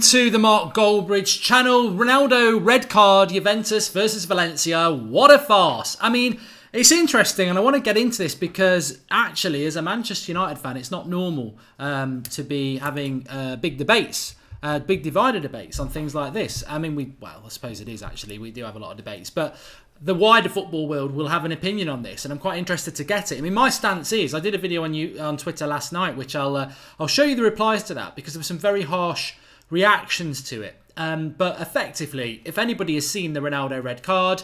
To the Mark Goldbridge channel. Ronaldo red card, Juventus versus Valencia. What a farce. I mean, it's interesting, and I want to get into this because actually, as a Manchester United fan, it's not normal to be having big debates, big divided debates on things like this. I mean, I suppose it is actually. We do have a lot of debates, but the wider football world will have an opinion on this, and I'm quite interested to get it. I mean, my stance is, I did a video on Twitter last night, which I'll show you the replies to that because there were some very harsh reactions to it. But effectively, if anybody has seen the Ronaldo red card,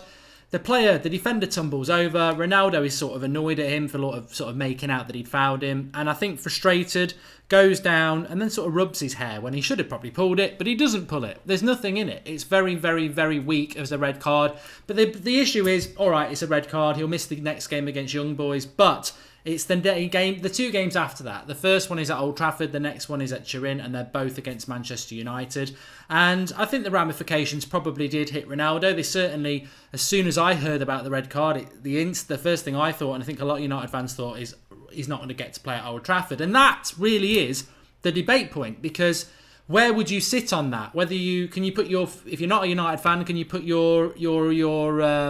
the defender tumbles over. Ronaldo is sort of annoyed at him for sort of making out that he'd fouled him, and I think frustrated, goes down and then sort of rubs his hair when he should have probably pulled it, but he doesn't pull it. There's nothing in it. It's very, very, very weak as a red card. But the issue is, all right, it's a red card. He'll miss the next game against Young Boys, but it's the two games after that. The first one is at Old Trafford, the next one is at Turin, and they're both against Manchester United. And I think the ramifications probably did hit Ronaldo. They certainly, as soon as I heard about the red card, the first thing I thought, and I think a lot of United fans thought, is he's not going to get to play at Old Trafford. And that really is the debate point, because where would you sit on that? If you're not a United fan, can you put your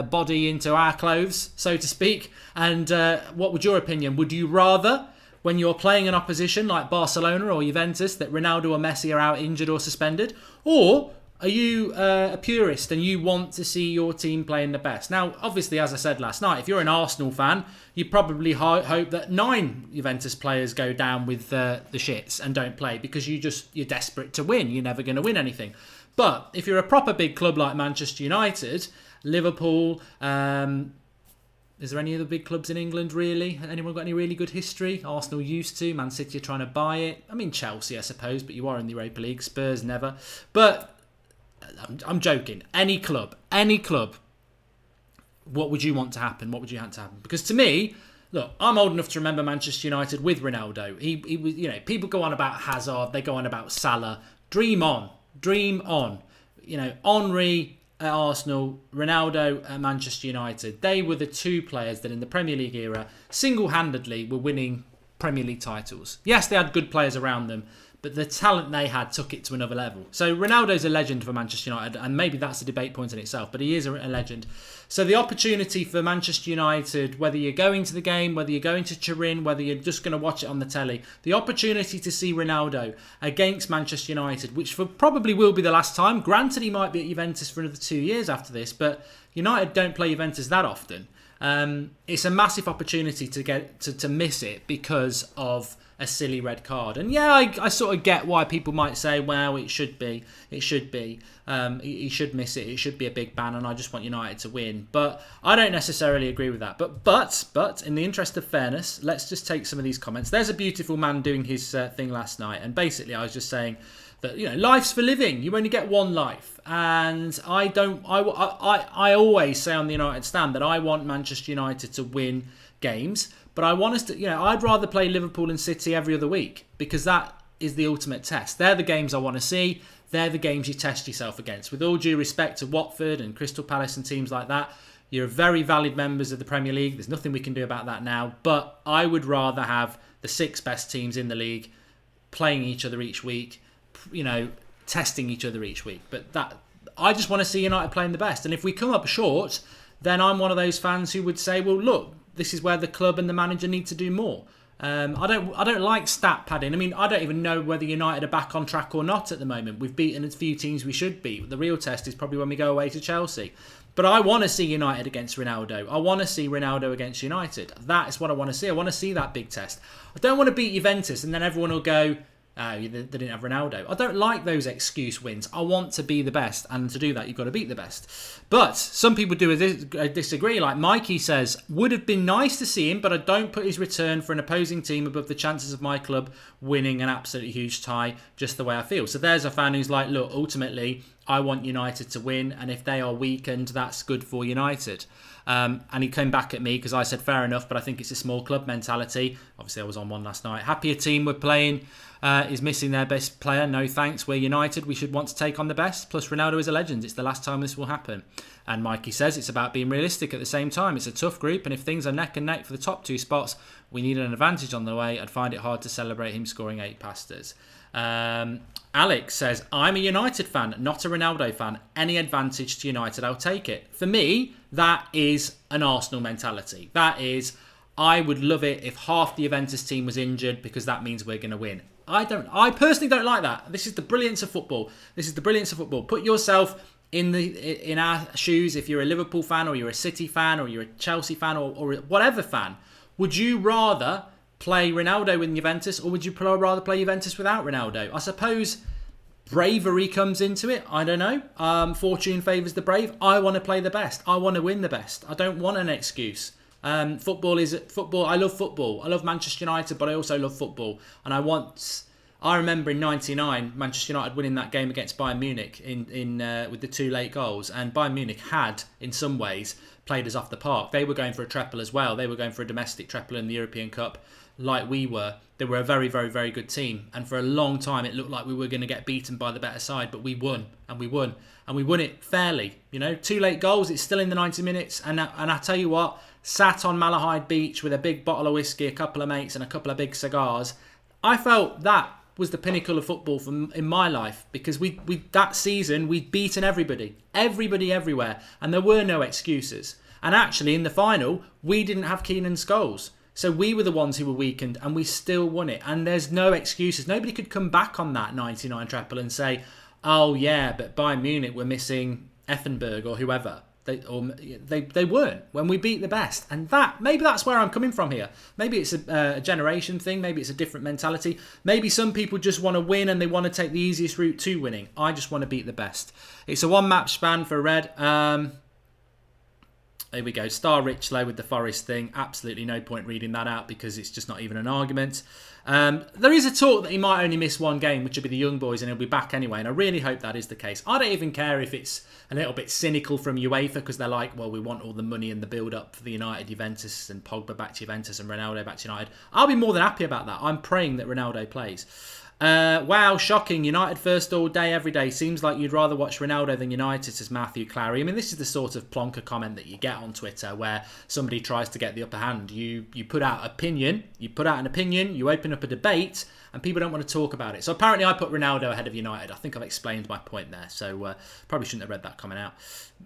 body into our clothes, so to speak? And what would your opinion? Would you rather, when you're playing an opposition like Barcelona or Juventus, that Ronaldo or Messi are out injured or suspended? Or are you a purist and you want to see your team playing the best? Now, obviously, as I said last night, if you're an Arsenal fan, you probably hope that 9 Juventus players go down with the shits and don't play because you're desperate to win. You're never going to win anything. But if you're a proper big club like Manchester United, Liverpool, is there any other big clubs in England, really? Anyone got any really good history? Arsenal used to. Man City are trying to buy it. I mean, Chelsea, I suppose, but you are in the Europa League. Spurs, never. But I'm joking. Any club, what would you want to happen? What would you want to happen? Because to me, look, I'm old enough to remember Manchester United with Ronaldo. He was, people go on about Hazard, they go on about Salah. Dream on. Henry at Arsenal, Ronaldo at Manchester United. They were the two players that in the Premier League era single-handedly were winning Premier League titles. Yes, they had good players around them, but the talent they had took it to another level. So Ronaldo's a legend for Manchester United, and maybe that's a debate point in itself, but he is a legend. So the opportunity for Manchester United, whether you're going to the game, whether you're going to Turin, whether you're just going to watch it on the telly, the opportunity to see Ronaldo against Manchester United, which probably will be the last time. Granted, he might be at Juventus for another 2 years after this, but United don't play Juventus that often. It's a massive opportunity to miss it because of a silly red card. And yeah, I sort of get why people might say, well, it should be. He should miss it. It should be a big ban, and I just want United to win. But I don't necessarily agree with that. But in the interest of fairness, let's just take some of these comments. There's a beautiful man doing his thing last night, and basically I was just saying that life's for living. You only get one life, and I always say on the United stand that I want Manchester United to win games. But I want us to, I'd rather play Liverpool and City every other week because that is the ultimate test. They're the games I want to see. They're the games you test yourself against. With all due respect to Watford and Crystal Palace and teams like that, you're very valid members of the Premier League. There's nothing we can do about that now. But I would rather have the 6 best teams in the league playing each other each week, testing each other each week. But I just want to see United playing the best. And if we come up short, then I'm one of those fans who would say, well, look, this is where the club and the manager need to do more. I don't like stat padding. I mean, I don't even know whether United are back on track or not at the moment. We've beaten a few teams we should beat. The real test is probably when we go away to Chelsea. But I want to see United against Ronaldo. I want to see Ronaldo against United. That is what I want to see. I want to see that big test. I don't want to beat Juventus and then everyone will go, they didn't have Ronaldo. I don't like those excuse wins. I want to be the best, and to do that, you've got to beat the best. But some people do disagree. Like Mikey says, would have been nice to see him, but I don't put his return for an opposing team above the chances of my club winning an absolutely huge tie, just the way I feel. So there's a fan who's like, look, ultimately, I want United to win, and if they are weakened, that's good for United. And he came back at me because I said fair enough, but I think it's a small club mentality. Obviously, I was on one last night. Happier team we're playing is missing their best player. No thanks. We're United. We should want to take on the best. Plus, Ronaldo is a legend. It's the last time this will happen. And Mikey says it's about being realistic at the same time. It's a tough group, and if things are neck and neck for the top 2 spots, we need an advantage on the way. I'd find it hard to celebrate him scoring 8 past us. Alex says, I'm a United fan, not a Ronaldo fan. Any advantage to United, I'll take it. For me, that is an Arsenal mentality. That is, I would love it if half the Juventus team was injured because that means we're going to win. I personally don't like that. This is the brilliance of football. Put yourself in our shoes. If you're a Liverpool fan or you're a City fan or you're a Chelsea fan or whatever fan, would you rather play Ronaldo in Juventus, or would you rather play Juventus without Ronaldo? I suppose bravery comes into it. I don't know. Fortune favours the brave. I want to play the best. I want to win the best. I don't want an excuse. Football is football. I love football. I love Manchester United, but I also love football. And I remember in '99 Manchester United winning that game against Bayern Munich with the 2 late goals, and Bayern Munich had, in some ways, played us off the park. They were going for a treble as well. They were going for a domestic treble in the European Cup, like we were. They were a very, very, very good team, and for a long time it looked like we were going to get beaten by the better side, but we won, and we won it fairly. 2 late goals. It's still in the 90 minutes, and I tell you what, sat on Malahide Beach with a big bottle of whiskey, a couple of mates, and a couple of big cigars. I felt that was the pinnacle of football in my life, because we that season we'd beaten everybody everywhere, and there were no excuses. And actually in the final we didn't have Keenan's goals, so we were the ones who were weakened, and we still won it. And there's no excuses. Nobody could come back on that 99 treble and say, oh yeah, but Bayern Munich were missing Effenberg or whoever. They weren't when we beat the best. And maybe that's where I'm coming from here. Maybe it's a generation thing. Maybe it's a different mentality. Maybe some people just want to win and they want to take the easiest route to winning. I just want to beat the best. It's a 1-match span for Red. There we go. Star Richlow with the Forest thing. Absolutely no point reading that out because it's just not even an argument. There is a talk that he might only miss 1 game, which would be the young boys, and he'll be back anyway. And I really hope that is the case. I don't even care if it's a little bit cynical from UEFA, because they're like, well, we want all the money and the build-up for the United Juventus, and Pogba back to Juventus and Ronaldo back to United. I'll be more than happy about that. I'm praying that Ronaldo plays. Wow, shocking. United first all day, every day. Seems like you'd rather watch Ronaldo than United, says Matthew Clary. I mean, this is the sort of plonker comment that you get on Twitter, where somebody tries to get the upper hand. You put out an opinion, you open up a debate, and people don't want to talk about it. So apparently I put Ronaldo ahead of United. I think I've explained my point there, so probably shouldn't have read that comment out.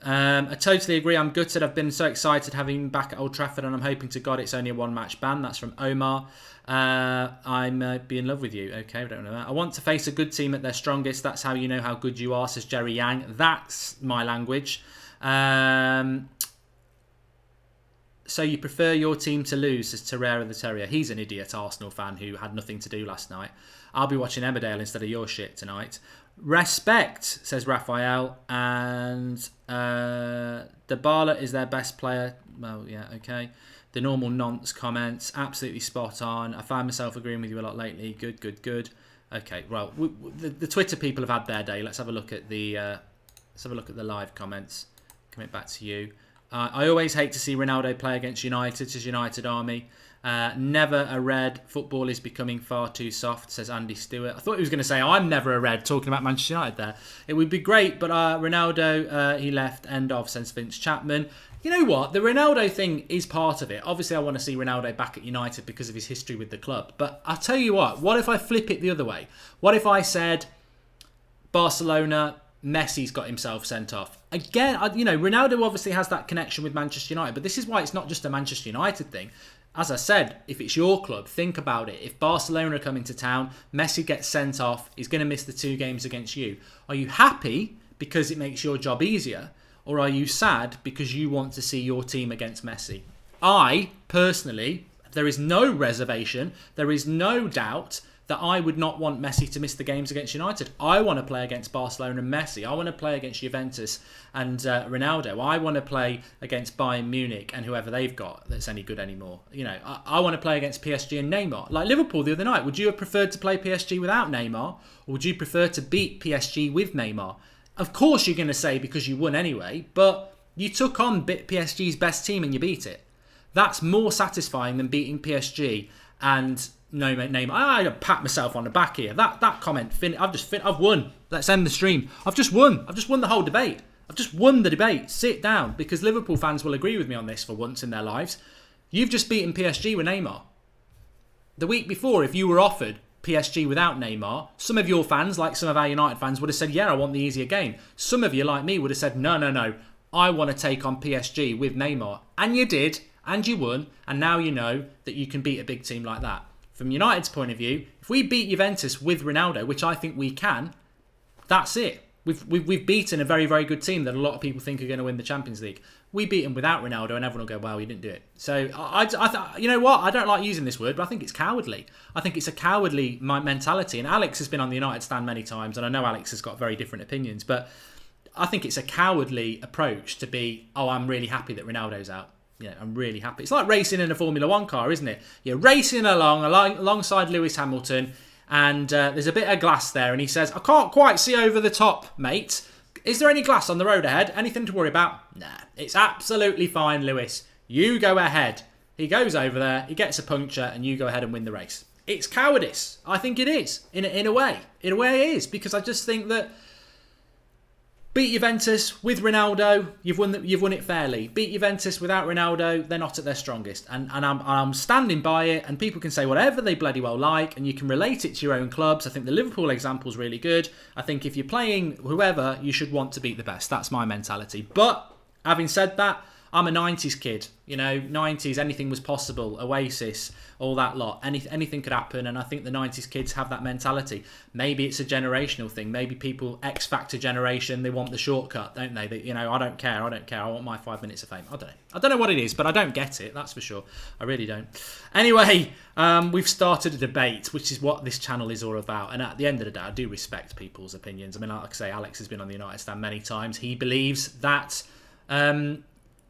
I totally agree. I'm gutted. I've been so excited having him back at Old Trafford, and I'm hoping to God it's only a 1-match ban. That's from Omar. I'm be in love with you. Okay, we don't know that. I want to face a good team at their strongest. That's how you know how good you are, says Jerry Yang. That's my language. So you prefer your team to lose, says Terrera the Terrier. He's an idiot Arsenal fan who had nothing to do last night. I'll be watching Emmerdale instead of your shit tonight. Respect, says Raphael. And Dybala is their best player. Well, yeah, okay. The normal nonce comments, absolutely spot on. I find myself agreeing with you a lot lately. Good. Okay, well, the Twitter people have had their day. Let's have a look at the live comments. Coming back to you. I always hate to see Ronaldo play against United, says United Army. Never a red. Football is becoming far too soft, says Andy Stewart. I thought he was going to say, I'm never a red, talking about Manchester United there. It would be great, but Ronaldo, he left. End of, says Vince Chapman. You know what? The Ronaldo thing is part of it. Obviously, I want to see Ronaldo back at United because of his history with the club. But I'll tell you what if I flip it the other way? What if I said Barcelona, Messi's got himself sent off? Again, Ronaldo obviously has that connection with Manchester United, but this is why it's not just a Manchester United thing. As I said, if it's your club, think about it. If Barcelona are coming to town, Messi gets sent off, he's going to miss the 2 games against you. Are you happy because it makes your job easier? Or are you sad because you want to see your team against Messi? I, personally, there is no reservation, there is no doubt that I would not want Messi to miss the games against United. I want to play against Barcelona and Messi. I want to play against Juventus and Ronaldo. I want to play against Bayern Munich and whoever they've got that's any good anymore. I want to play against PSG and Neymar. Like Liverpool the other night, would you have preferred to play PSG without Neymar? Or would you prefer to beat PSG with Neymar? Of course you're going to say because you won anyway, but you took on PSG's best team and you beat it. That's more satisfying than beating PSG and no Neymar. I pat myself on the back here. That comment, I've won. Let's end the stream. I've just won. I've just won the whole debate. I've just won the debate. Sit down, because Liverpool fans will agree with me on this for once in their lives. You've just beaten PSG with Neymar. The week before, if you were offered PSG without Neymar, some of your fans, like some of our United fans, would have said, yeah, I want the easier game. Some of you, like me, would have said, no, I want to take on PSG with Neymar. And you did, and you won, and now you know that you can beat a big team like that. From United's point of view, if we beat Juventus with Ronaldo, which I think we can, that's it. We've beaten a very, very good team that a lot of people think are going to win the Champions League. We beat them without Ronaldo, and everyone will go, well, you didn't do it. So, you know what? I don't like using this word, but I think it's cowardly. I think it's a cowardly mentality. And Alex has been on the United stand many times, and I know Alex has got very different opinions, but I think it's a cowardly approach to be, oh, I'm really happy that Ronaldo's out. You know, I'm really happy. It's like racing in a Formula One car, isn't it? You're racing alongside Lewis Hamilton, and there's a bit of glass there, and he says, I can't quite see over the top, mate. Is there any glass on the road ahead? Anything to worry about? Nah, it's absolutely fine, Lewis. You go ahead. He goes over there, he gets a puncture, and you go ahead and win the race. It's cowardice. I think it is, in a way. In a way it is, because I just think that beat Juventus with Ronaldo, you've won it fairly. Beat Juventus without Ronaldo, they're not at their strongest. And I'm standing by it, and people can say whatever they bloody well like, and you can relate it to your own clubs. I think the Liverpool example is really good. I think if you're playing whoever, you should want to beat the best. That's my mentality. But having said that, I'm a 90s kid. You know, 90s, anything was possible. Oasis, all that lot. Anything could happen, and I think the 90s kids have that mentality. Maybe it's a generational thing. Maybe people, X Factor generation, they want the shortcut, don't they? You know, I don't care. I want my 5 minutes of fame. I don't know what it is, but I don't get it, that's for sure. I really don't. Anyway, we've started a debate, which is what this channel is all about. And at the end of the day, I do respect people's opinions. I mean, like I say, Alex has been on the United stand many times. He believes that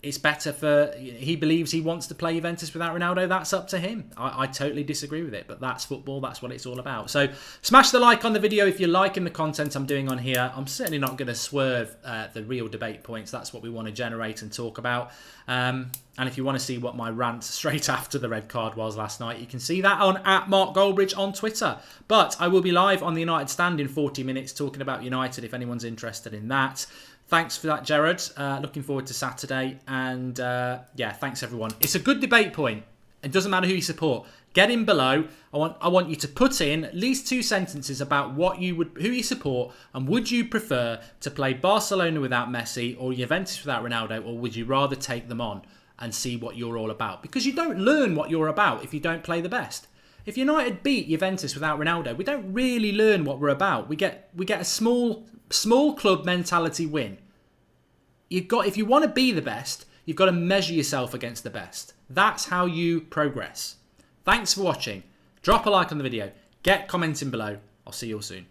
it's better he believes he wants to play Juventus without Ronaldo. That's up to him. I totally disagree with it, but that's football. That's what it's all about. So smash the like on the video if you're liking the content I'm doing on here. I'm certainly not going to swerve the real debate points. That's what we want to generate and talk about. And if you want to see what my rant straight after the red card was last night, you can see that on @MarkGoldbridge on Twitter. But I will be live on the United stand in 40 minutes talking about United if anyone's interested in that. Thanks for that, Jared. Looking forward to Saturday. And yeah, thanks everyone. It's a good debate point. It doesn't matter who you support. Get in below. I want you to put in at least 2 sentences about who you support, and would you prefer to play Barcelona without Messi or Juventus without Ronaldo, or would you rather take them on and see what you're all about? Because you don't learn what you're about if you don't play the best. If United beat Juventus without Ronaldo, we don't really learn what we're about. We get a small club mentality win. If you want to be the best, you've got to measure yourself against the best. That's how you progress. Thanks for watching. Drop a like on the video. Get commenting below. I'll see you all soon.